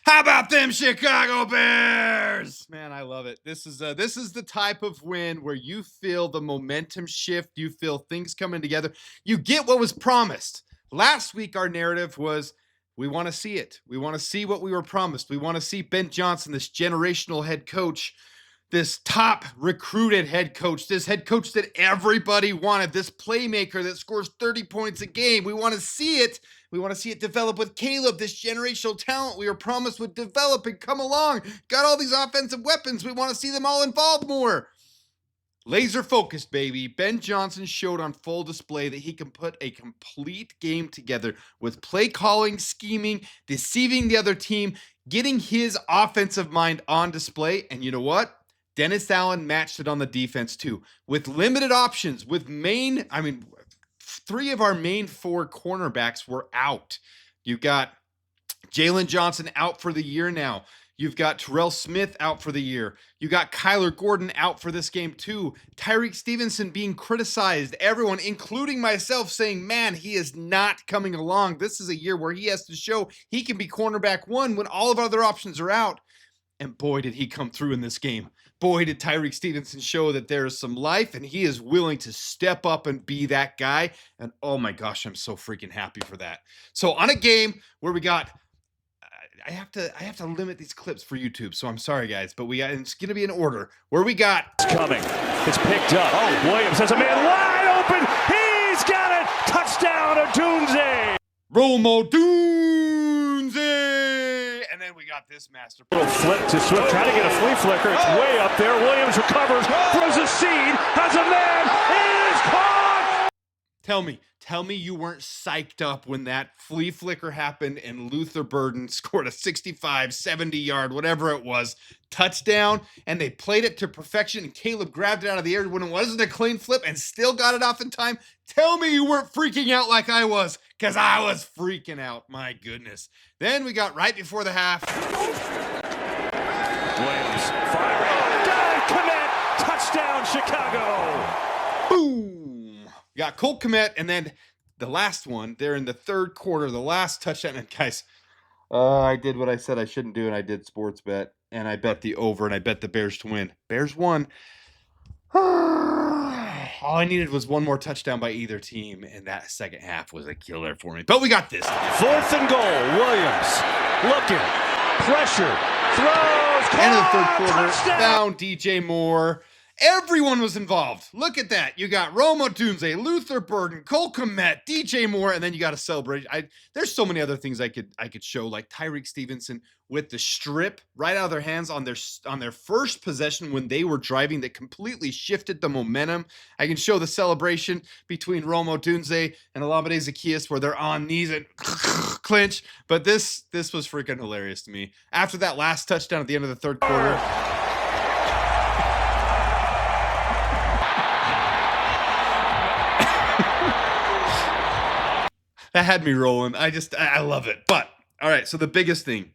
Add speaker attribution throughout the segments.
Speaker 1: How about them Chicago Bears? Man, I love it. This is the type of win where you feel the momentum shift, you feel things coming together. You get what was promised. Last week our narrative was we want to see it. We want to see what we were promised. We want to see Ben Johnson, this generational head coach, this top recruited head coach, this head coach that everybody wanted, this playmaker that scores 30 points a game. We want to see it. We want to see it develop with Caleb, this generational talent we were promised would develop and come along. Got all these offensive weapons. We want to see them all involved more. Laser focused, baby. Ben Johnson showed on full display that he can put a complete game together with play calling, scheming, deceiving the other team, getting his offensive mind on display. And you know what? Dennis Allen matched it on the defense too. With limited options, with three of our main four cornerbacks were out. You've got Jalen Johnson out for the year now. You've got Terrell Smith out for the year. You got Kyler Gordon out for this game too. Tyreek Stevenson being criticized. Everyone, including myself, saying, man, he is not coming along. This is a year where he has to show he can be cornerback one when all of our other options are out. And boy, did he come through in this game. Boy, did Tyreek Stevenson show that there is some life and he is willing to step up and be that guy. And oh my gosh, I'm so freaking happy for that. So on a game where we got, I have to limit these clips for YouTube. So I'm sorry guys, but it's going to be in order where we got.
Speaker 2: It's coming. It's picked up. Oh, Williams has a man wide open. He's got it. Touchdown, Odunze.
Speaker 1: Romo Dunze. And then we got this master.
Speaker 2: Little flip to Swift, trying to get a flea flicker. It's way up there. Williams recovers, throws a seed, has a man. It is caught.
Speaker 1: Tell me you weren't psyched up when that flea flicker happened and Luther Burden scored a 65, 70-yard, whatever it was, touchdown, and they played it to perfection, and Caleb grabbed it out of the air when it wasn't a clean flip and still got it off in time. Tell me you weren't freaking out like I was, because I was freaking out. My goodness. Then we got right before the half.
Speaker 2: Williams firing. Got it, Kmet. Touchdown, Chicago.
Speaker 1: Boom. We got Colt Kmet, and then the last one, there in the third quarter, the last touchdown. And guys, I did what I said I shouldn't do, and I did sports bet, and I bet the over, and I bet the Bears to win. Bears won. All I needed was one more touchdown by either team, and that second half was a killer for me. But we got this.
Speaker 2: 4th and goal. Williams looking. Pressure. Throws.
Speaker 1: End of the third quarter.
Speaker 2: Touchdown.
Speaker 1: Found DJ Moore. Everyone was involved. Look at that. You got Romo Dunze, Luther Burden, Cole Kmet, DJ Moore, and then you got a celebration. There's so many other things I could show, like Tyreek Stevenson with the strip right out of their hands on their first possession when they were driving that completely shifted the momentum. I can show the celebration between Romo Dunze and Olamide Zaccheaus where they're on knees and clinch. But this was freaking hilarious to me. After that last touchdown at the end of the third quarter. That had me rolling. I love it. But, all right, so the biggest thing,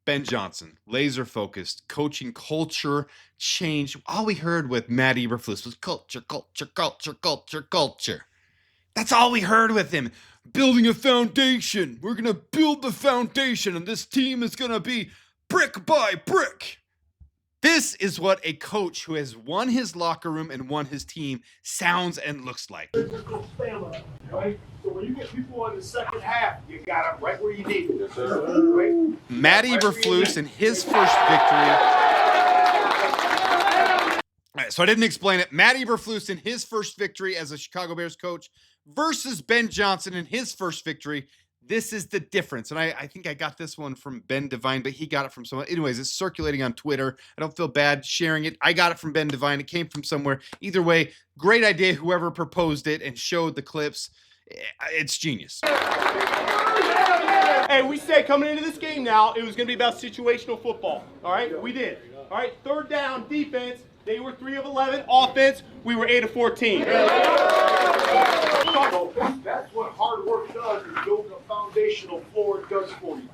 Speaker 1: Ben Johnson, laser focused, coaching culture change. All we heard with Matt Eberflus was culture, culture, culture, culture, culture. That's all we heard with him. Building a foundation. We're going to build the foundation, and this team is going to be brick by brick. This is what a coach who has won his locker room and won his team sounds and looks like.
Speaker 3: Right? So when you get people in the second half, you got them right where you need them. Right?
Speaker 1: Matt Eberflus in his first victory. All right, so I didn't explain it. Matt Eberflus in his first victory as a Chicago Bears coach versus Ben Johnson in his first victory. This is the difference. And I think I got this one from Ben Devine, but he got it from someone. Anyways, it's circulating on Twitter. I don't feel bad sharing it. I got it from Ben Devine. It came from somewhere. Either way, great idea, whoever proposed it and showed the clips. It's genius.
Speaker 3: Hey, we said coming into this game now, it was going to be about situational football. All right? We did. All right? Third down, defense. They were 3 of 11. Offense, we were 8 of 14.
Speaker 4: That's what hard work does, is building a foundational floor it does for you.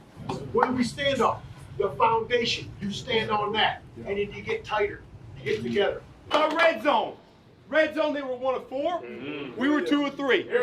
Speaker 4: When we stand up, the foundation, you stand on that, and then you get tighter, you get together.
Speaker 3: Red zone. Red zone, they were 1 of 4. We were 2 of 3. And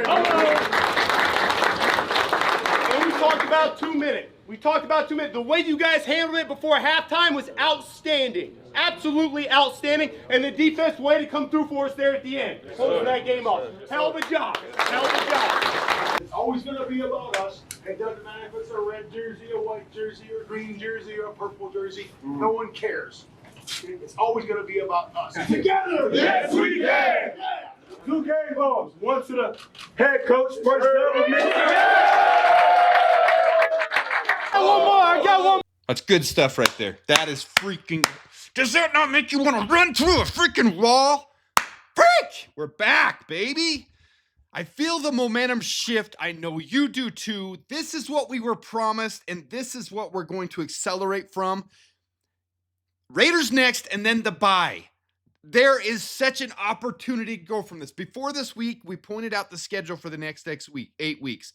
Speaker 3: we talked about 2 minute. We talked about 2 minutes. The way you guys handled it before halftime was outstanding. Absolutely outstanding. And the defense way to come through for us there at the end. Closing that game off. Hell of a job. Hell of a job.
Speaker 4: It's always going to be about us. It doesn't matter if it's a red jersey, a white jersey, or a green jersey, or a purple jersey. No one cares. It's always going to be about us. Together!
Speaker 5: Yes, we can!
Speaker 4: Yeah.
Speaker 5: 2 game balls. One to the head coach, first down.
Speaker 3: I got one more.
Speaker 1: That's good stuff right there. That is freaking. Does that not make you want to run through a freaking wall? Frick! We're back, baby. I feel the momentum shift. I know you do too. This is what we were promised, and this is what we're going to accelerate from. Raiders next, and then the bye. There is such an opportunity to go from this. Before this week, we pointed out the schedule for the next week, 8 weeks.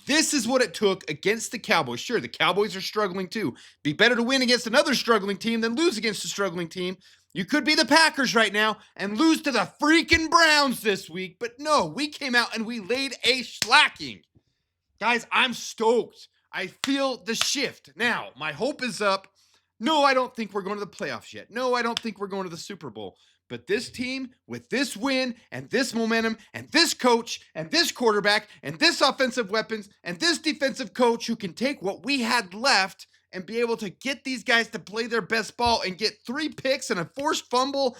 Speaker 1: This is what it took against the Cowboys. Sure, the Cowboys are struggling too. Be better to win against another struggling team than lose against a struggling team. You could be the Packers right now and lose to the freaking Browns this week. But no, we came out and we laid a slacking. Guys, I'm stoked. I feel the shift. Now, my hope is up. No, I don't think we're going to the playoffs yet. No, I don't think we're going to the Super Bowl. But this team, with this win and this momentum and this coach and this quarterback and this offensive weapons and this defensive coach who can take what we had left and be able to get these guys to play their best ball and get 3 picks and a forced fumble,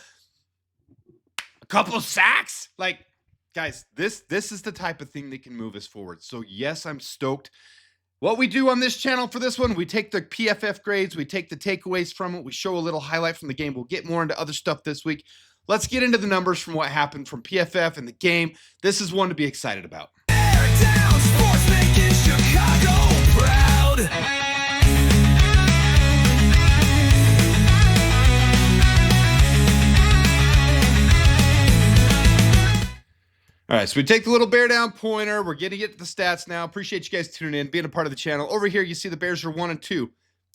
Speaker 1: a couple of sacks. Like, guys, this is the type of thing that can move us forward. So, yes, I'm stoked. What we do on this channel for this one, we take the PFF grades, we take the takeaways from it, we show a little highlight from the game. We'll get more into other stuff this week. Let's get into the numbers from what happened from PFF and the game. This is one to be excited about.
Speaker 6: Down, sports making Chicago proud.
Speaker 1: All right, so we take the little bear down pointer. We're getting to get to the stats now. Appreciate you guys tuning in, being a part of the channel. Over here, you see the Bears are 1-2.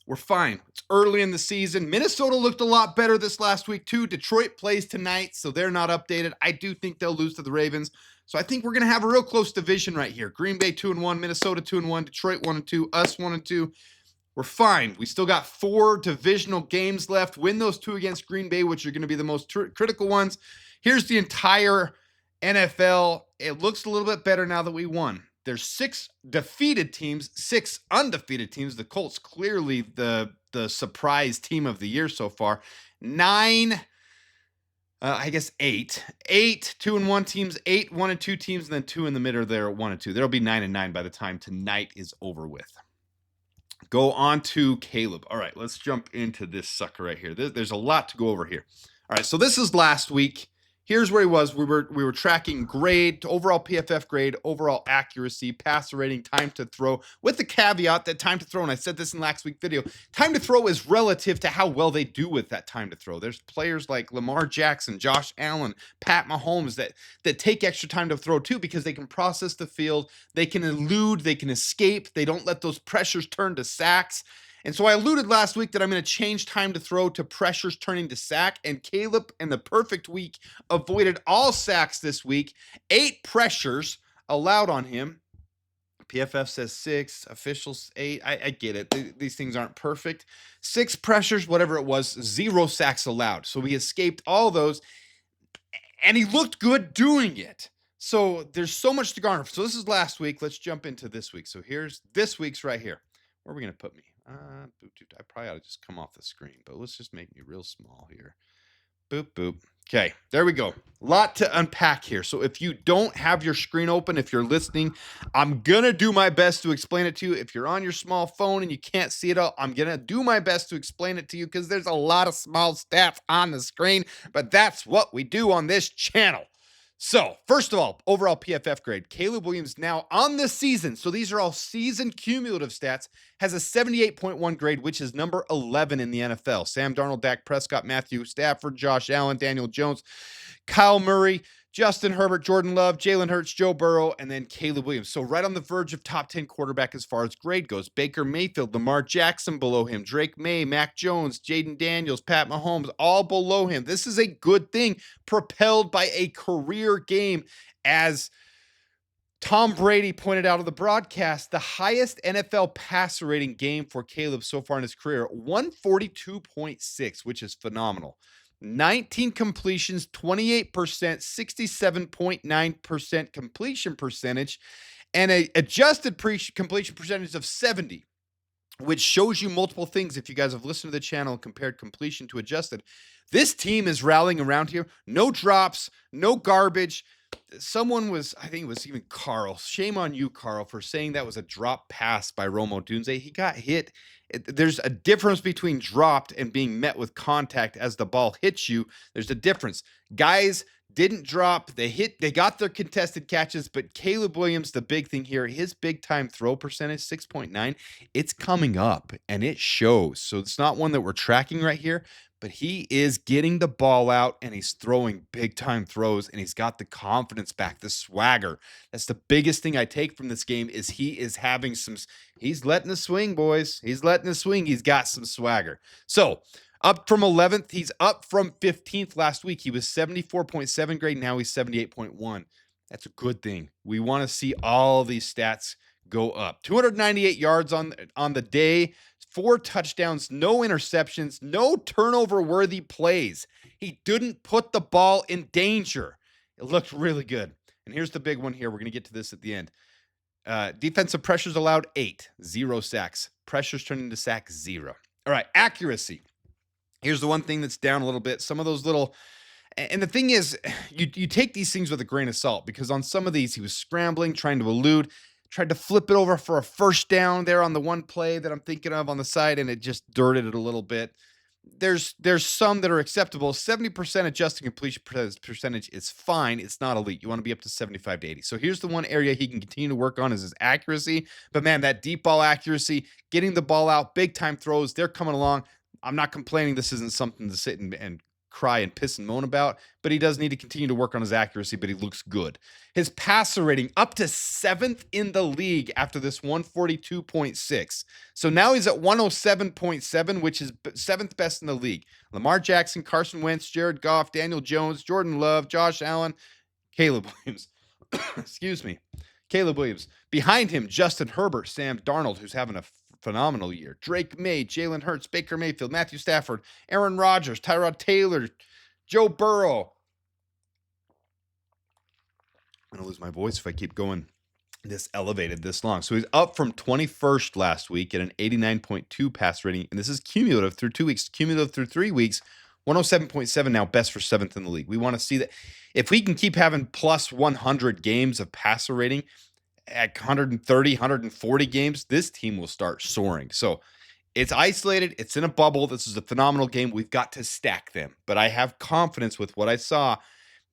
Speaker 1: We're fine. It's early in the season. Minnesota looked a lot better this last week, too. Detroit plays tonight, so they're not updated. I do think they'll lose to the Ravens. So I think we're going to have a real close division right here. Green Bay 2-1, Minnesota 2-1, Detroit 1-2, us 1-2. We're fine. We still got 4 divisional games left. Win those 2 against Green Bay, which are going to be the most critical ones. Here's the entire NFL. It looks a little bit better now that we won. There's 6 defeated teams, 6 undefeated teams. The Colts clearly the surprise team of the year so far. 9, I guess 8. 8 2-1 teams, 8 1-2 teams, and then 2 in the middle there at 1-2. There'll be 9-9 by the time tonight is over with. Go on to Caleb. All right, let's jump into this sucker right here. There's a lot to go over here. All right, so this is last week. Here's where he was. We were tracking grade, overall PFF grade, overall accuracy, passer rating, time to throw, with the caveat that time to throw, and I said this in last week's video, time to throw is relative to how well they do with that time to throw. There's players like Lamar Jackson, Josh Allen, Pat Mahomes that take extra time to throw too because they can process the field, they can elude, they can escape, they don't let those pressures turn to sacks. And so I alluded last week that I'm going to change time to throw to pressures turning to sack. And Caleb, in the perfect week, avoided all sacks this week. 8 pressures allowed on him. PFF says 6, officials 8. I get it. These things aren't perfect. 6 pressures, whatever it was, 0 sacks allowed. So he escaped all those. And he looked good doing it. So there's so much to garner. So this is last week. Let's jump into this week. So here's this week's right here. Where are we going to put me? I probably ought to just come off the screen, but let's just make me real small here. Boop, boop. Okay, there we go. A lot to unpack here. So if you don't have your screen open, if you're listening, I'm going to do my best to explain it to you. If you're on your small phone and you can't see it all, I'm going to do my best to explain it to you because there's a lot of small stuff on the screen, but that's what we do on this channel. So, first of all, overall PFF grade. Caleb Williams now on the season, so these are all season cumulative stats, has a 78.1 grade, which is number 11 in the NFL. Sam Darnold, Dak Prescott, Matthew Stafford, Josh Allen, Daniel Jones, Kyle Murray, Justin Herbert, Jordan Love, Jalen Hurts, Joe Burrow, and then Caleb Williams. So right on the verge of top 10 quarterback as far as grade goes. Baker Mayfield, Lamar Jackson below him, Drake May, Mac Jones, Jaden Daniels, Pat Mahomes, all below him. This is a good thing propelled by a career game as Tom Brady pointed out on the broadcast the highest NFL passer rating game for Caleb so far in his career, 142.6, which is phenomenal. 19 completions, 28%, 67.9% completion percentage, and a adjusted completion percentage of 70, which shows you multiple things. If you guys have listened to the channel and compared completion to adjusted, this team is rallying around here. No drops, no garbage. Someone was, I think it was even Carl. Shame on you, Carl, for saying that was a drop pass by Romo Dunze. He got hit. There's a difference between dropped and being met with contact as the ball hits you. There's a difference. Guys didn't drop. They got their contested catches, but Caleb Williams, the big thing here, his big time throw percentage, 6.9, it's coming up and it shows. So it's not one that we're tracking right here, but he is getting the ball out and he's throwing big time throws and he's got the confidence back, the swagger. That's the biggest thing I take from this game is he is having he's letting us swing, boys. He's letting us swing. He's got some swagger. So up from 11th, he's up from 15th last week. He was 74.7 grade. Now he's 78.1. That's a good thing. We want to see all these stats go up. 298 yards on the day, 4 touchdowns, no interceptions, no turnover-worthy plays. He didn't put the ball in danger. It looked really good. And here's the big one here. We're going to get to this at the end. Defensive pressures allowed 8, 0 sacks. Pressures turned into sacks, 0. All right, accuracy. Here's the one thing that's down a little bit. Some of those little, and the thing is, you take these things with a grain of salt because on some of these, he was scrambling, trying to elude, tried to flip it over for a first down there on the one play that I'm thinking of on the side, and it just dirted it a little bit. There's some that are acceptable. 70% adjusted completion percentage is fine. It's not elite. You want to be up to 75 to 80. So here's the one area he can continue to work on is his accuracy. But man, that deep ball accuracy, getting the ball out, big time throws, they're coming along. I'm not complaining. This isn't something to sit and cry and piss and moan about, but he does need to continue to work on his accuracy, but he looks good. His passer rating up to 7th in the league after this 142.6. So now he's at 107.7, which is 7th best in the league. Lamar Jackson, Carson Wentz, Jared Goff, Daniel Jones, Jordan Love, Josh Allen, Caleb Williams. Excuse me. Caleb Williams. Behind him, Justin Herbert, Sam Darnold, who's having a phenomenal year. Drake May, Jalen Hurts, Baker Mayfield, Matthew Stafford, Aaron Rodgers, Tyrod Taylor, Joe Burrow. I'm going to lose my voice if I keep going this elevated this long. So he's up from 21st last week at an 89.2 pass rating, and this is cumulative through 2 weeks, cumulative through 3 weeks, 107.7 now, best for 7th in the league. We want to see that. If we can keep having plus 100 games of passer rating, at 130, 140 games, this team will start soaring. So it's isolated. It's in a bubble. This is a phenomenal game. We've got to stack them. But I have confidence with what I saw.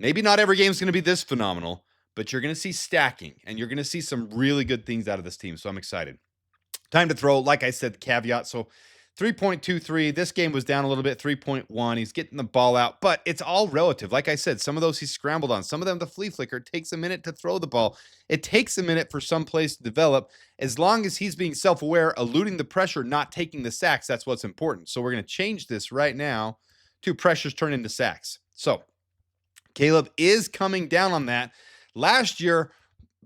Speaker 1: Maybe not every game is going to be this phenomenal, but you're going to see stacking, and you're going to see some really good things out of this team. So I'm excited. Time to throw, like I said, caveat. So 3.23. This game was down a little bit, 3.1. He's getting the ball out, but it's all relative. Like I said, some of those he scrambled on. Some of them, the flea flicker, it takes a minute to throw the ball. It takes a minute for some plays to develop. As long as he's being self-aware, eluding the pressure, not taking the sacks, that's what's important. So we're going to change this right now to pressures turn into sacks. So Caleb is coming down on that. Last year,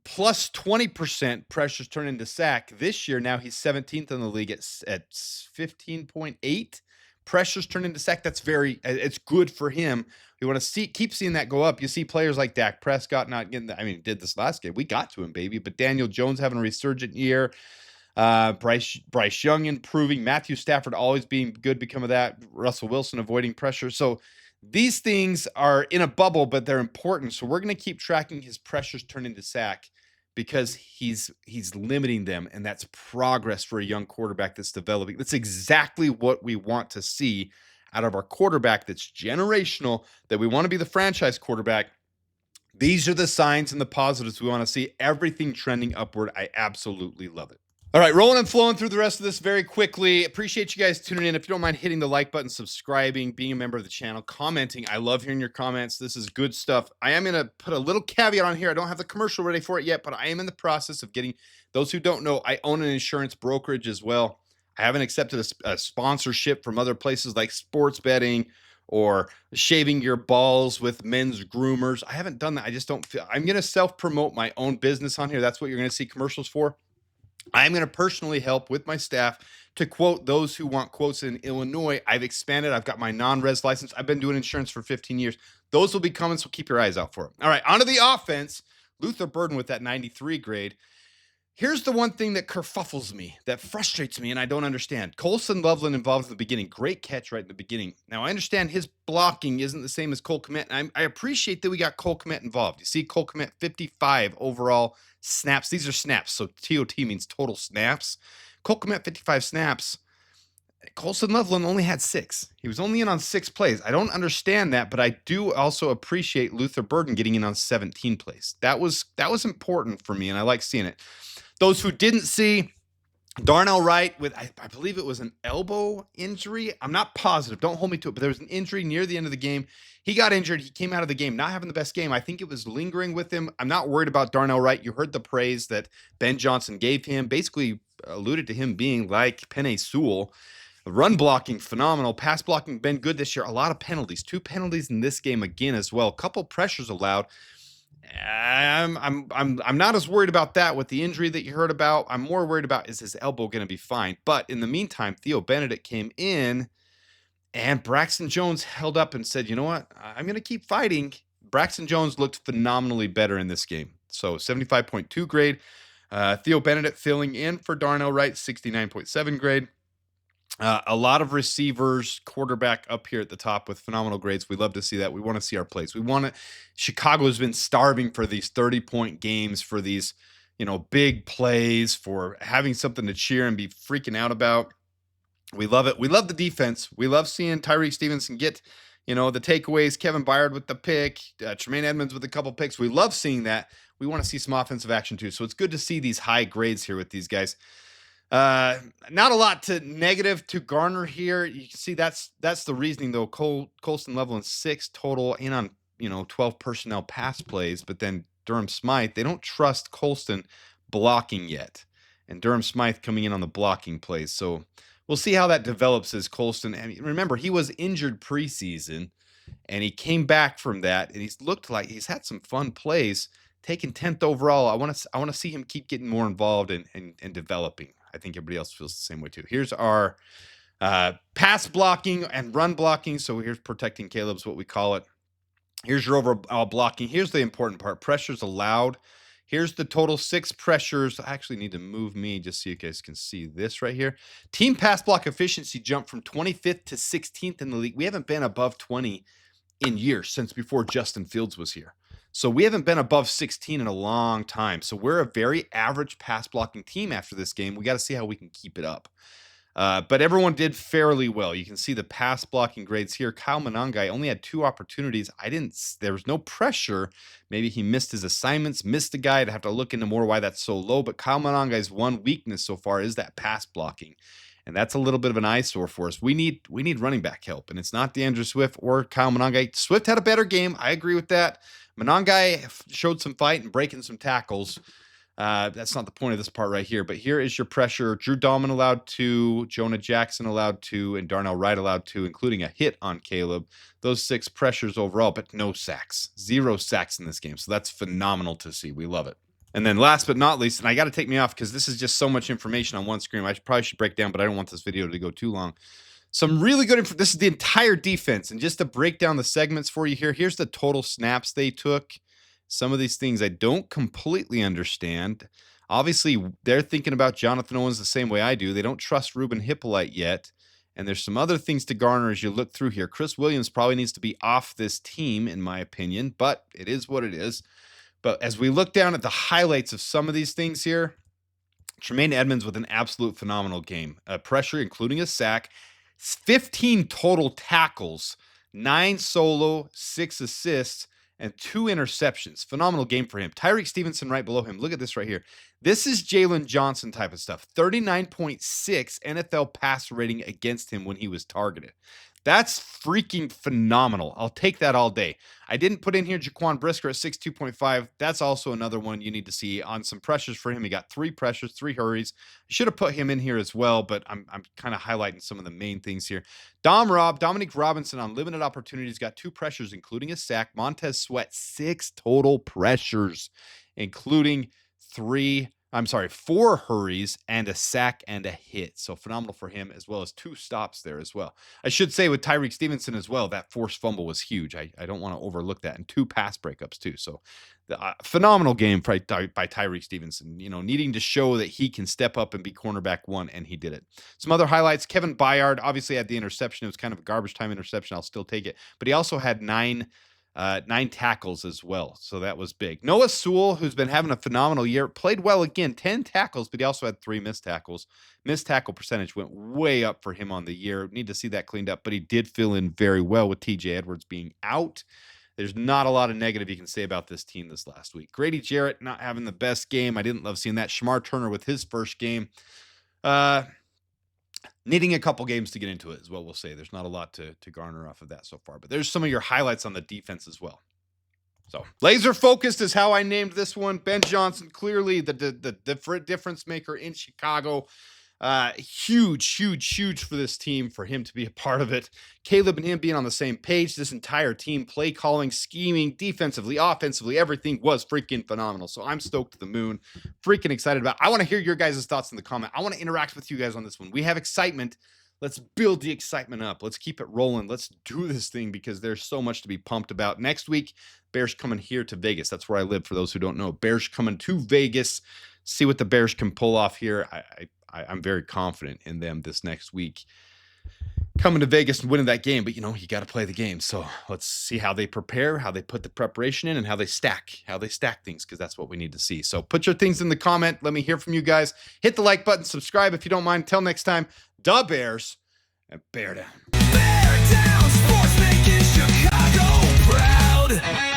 Speaker 1: plus 20% pressures turn into sack. This year, now he's 17th in the league at 15.8 pressures turn into sack. That's it's good for him. We want to keep seeing that go up. You see players like Dak Prescott not getting that. I mean, he did this last game. We got to him, baby. But Daniel Jones having a resurgent year. Bryce Young improving. Matthew Stafford always being good because of that. Russell Wilson avoiding pressure. So these things are in a bubble, but they're important. So we're going to keep tracking his pressures turn into sack because he's limiting them, and that's progress for a young quarterback that's developing. That's exactly what we want to see out of our quarterback that's generational, that we want to be the franchise quarterback. These are the signs and the positives we want to see. Everything trending upward. I absolutely love it. All right, rolling and flowing through the rest of this very quickly. Appreciate you guys tuning in. If you don't mind hitting the like button, subscribing, being a member of the channel, commenting. I love hearing your comments. This is good stuff. I am going to put a little caveat on here. I don't have the commercial ready for it yet, but I am in the process of getting, those who don't know, I own an insurance brokerage as well. I haven't accepted a sponsorship from other places like sports betting or shaving your balls with men's groomers. I haven't done that. I just don't feel I'm going to self-promote my own business on here. That's what you're going to see commercials for. I'm going to personally help with my staff to quote those who want quotes in Illinois. I've expanded. I've got my non-res license. I've been doing insurance for 15 years. Those will be coming, so keep your eyes out for them. All right, onto the offense. Luther Burden with that 93 grade. Here's the one thing that kerfuffles me, that frustrates me, and I don't understand. Colson Loveland involved in the beginning. Great catch right in the beginning. Now, I understand his blocking isn't the same as Cole Kmet. And I appreciate that we got Cole Kmet involved. You see Cole Kmet, 55 overall snaps. These are snaps, so TOT means total snaps. Cole Kmet, 55 snaps. Colson Loveland only had 6. He was only in on 6 plays. I don't understand that, but I do also appreciate Luther Burden getting in on 17 plays. That was important for me, and I like seeing it. Those who didn't see, Darnell Wright with, I believe it was an elbow injury. I'm not positive. Don't hold me to it, but there was an injury near the end of the game. He got injured. He came out of the game not having the best game. I think it was lingering with him. I'm not worried about Darnell Wright. You heard the praise that Ben Johnson gave him, basically alluded to him being like Penei Sewell. Run blocking, phenomenal. Pass blocking, been good this year. A lot of penalties. 2 penalties in this game again as well. A couple pressures allowed. I'm not as worried about that with the injury that you heard about. I'm more worried about, is his elbow going to be fine? But in the meantime, Theo Benedict came in and Braxton Jones held up and said, you know what? I'm going to keep fighting. Braxton Jones looked phenomenally better in this game. So 75.2 grade. Theo Benedict filling in for Darnell Wright, 69.7 grade. A lot of receivers, quarterback up here at the top with phenomenal grades. We love to see that. We want to see our plays. Chicago's been starving for these 30-point games, for these, big plays, for having something to cheer and be freaking out about. We love it. We love the defense. We love seeing Tyreek Stevenson get, the takeaways. Kevin Byard with the pick, Tremaine Edmonds with a couple picks. We love seeing that. We want to see some offensive action too. So it's good to see these high grades here with these guys. Not a lot to negative to garner here. You can see that's the reasoning though. Colston Loveland 6 total in on 12 personnel pass plays, but then Durham Smythe, they don't trust Colston blocking yet, and Durham Smythe coming in on the blocking plays. So we'll see how that develops as Colston. And remember, he was injured preseason, and he came back from that, and he's looked like he's had some fun plays. Taking 10th overall, I want to see him keep getting more involved and developing. I think everybody else feels the same way too. Here's our pass blocking and run blocking. So here's protecting Caleb's what we call it. Here's your overall blocking. Here's the important part. Pressures allowed. Here's the total 6 pressures. I actually need to move me just so you guys can see this right here. Team pass block efficiency jumped from 25th to 16th in the league. We haven't been above 20 in years since before Justin Fields was here. So we haven't been above 16 in a long time. So we're a very average pass blocking team after this game. We got to see how we can keep it up. But everyone did fairly well. You can see the pass blocking grades here. Kyle Monangai only had 2 opportunities. There was no pressure. Maybe he missed his assignments, missed a guy. I'd have to look into more why that's so low. But Kyle Monangai's one weakness so far is that pass blocking. And that's a little bit of an eyesore for us. We need running back help. And it's not DeAndre Swift or Kyle Monangai. Swift had a better game. I agree with that. Monangai showed some fight and breaking some tackles. That's not the point of this part right here. But here is your pressure. Drew Dahlman allowed 2, Jonah Jackson allowed 2, and Darnell Wright allowed 2, including a hit on Caleb. Those 6 pressures overall, but no sacks. 0 sacks in this game. So that's phenomenal to see. We love it. And then last but not least, and I got to take me off because this is just so much information on one screen. I probably should break down, but I don't want this video to go too long. Some really good info. This is the entire defense. And just to break down the segments for you here, here's the total snaps they took. Some of these things I don't completely understand. Obviously, they're thinking about Jonathan Owens the same way I do. They don't trust Ruben Hippolyte yet. And there's some other things to garner as you look through here. Chris Williams probably needs to be off this team, in my opinion, but it is what it is. But as we look down at the highlights of some of these things here, Tremaine Edmonds with an absolute phenomenal game. Pressure, including a sack. 15 total tackles, 9 solo, 6 assists, and 2 interceptions. Phenomenal game for him. Tyreek Stevenson right below him. Look at this right here. This is Jalen Johnson type of stuff. 39.6 NFL passer rating against him when he was targeted. That's freaking phenomenal. I'll take that all day. I didn't put in here Jaquan Brisker at 6.2.5. That's also another one you need to see on some pressures for him. He got 3 pressures, 3 hurries. I should have put him in here as well, but I'm kind of highlighting some of the main things here. Dominique Robinson on limited opportunities got 2 pressures, including a sack. Montez Sweat, 6 total pressures, including 4 hurries and a sack and a hit. So phenomenal for him, as well as 2 stops there as well. I should say with Tyreek Stevenson as well, that forced fumble was huge. I don't want to overlook that. And 2 pass breakups too. So the phenomenal game by Tyreek Stevenson, needing to show that he can step up and be cornerback 1, and he did it. Some other highlights: Kevin Byard obviously had the interception. It was kind of a garbage time interception. I'll still take it. But he also had 9 tackles as well. So that was big. Noah Sewell, who's been having a phenomenal year, played well again, 10 tackles, but he also had 3 missed tackles. Missed tackle percentage went way up for him on the year. Need to see that cleaned up, but he did fill in very well with TJ Edwards being out. There's not a lot of negative you can say about this team this last week. Grady Jarrett not having the best game. I didn't love seeing that. Shamar Turner with his first game. Needing a couple games to get into it is what we'll say. There's not a lot to garner off of that so far, but there's some of your highlights on the defense as well. So laser focused is how I named this one. Ben Johnson, clearly the difference maker in Chicago. Huge for this team, for him to be a part of it. Caleb and him being on the same page, this entire team, play calling, scheming, defensively, offensively, everything was freaking phenomenal. So I'm stoked to the moon, freaking excited about it. I want to hear your guys' thoughts in the comment. I want to interact with you guys on this one. We have excitement. Let's build the excitement up. Let's keep it rolling. Let's do this thing, because there's so much to be pumped about. Next week, Bears coming here to Vegas. That's where I live, for those who don't know. Bears coming to Vegas. See what the Bears can pull off here. I'm very confident in them this next week, coming to Vegas and winning that game. But, you got to play the game. So let's see how they prepare, how they put the preparation in, and how they stack things, because that's what we need to see. So put your things in the comment. Let me hear from you guys. Hit the like button, subscribe if you don't mind. Until next time, da Bears, and bear down.
Speaker 6: Bear down, sports making Chicago proud.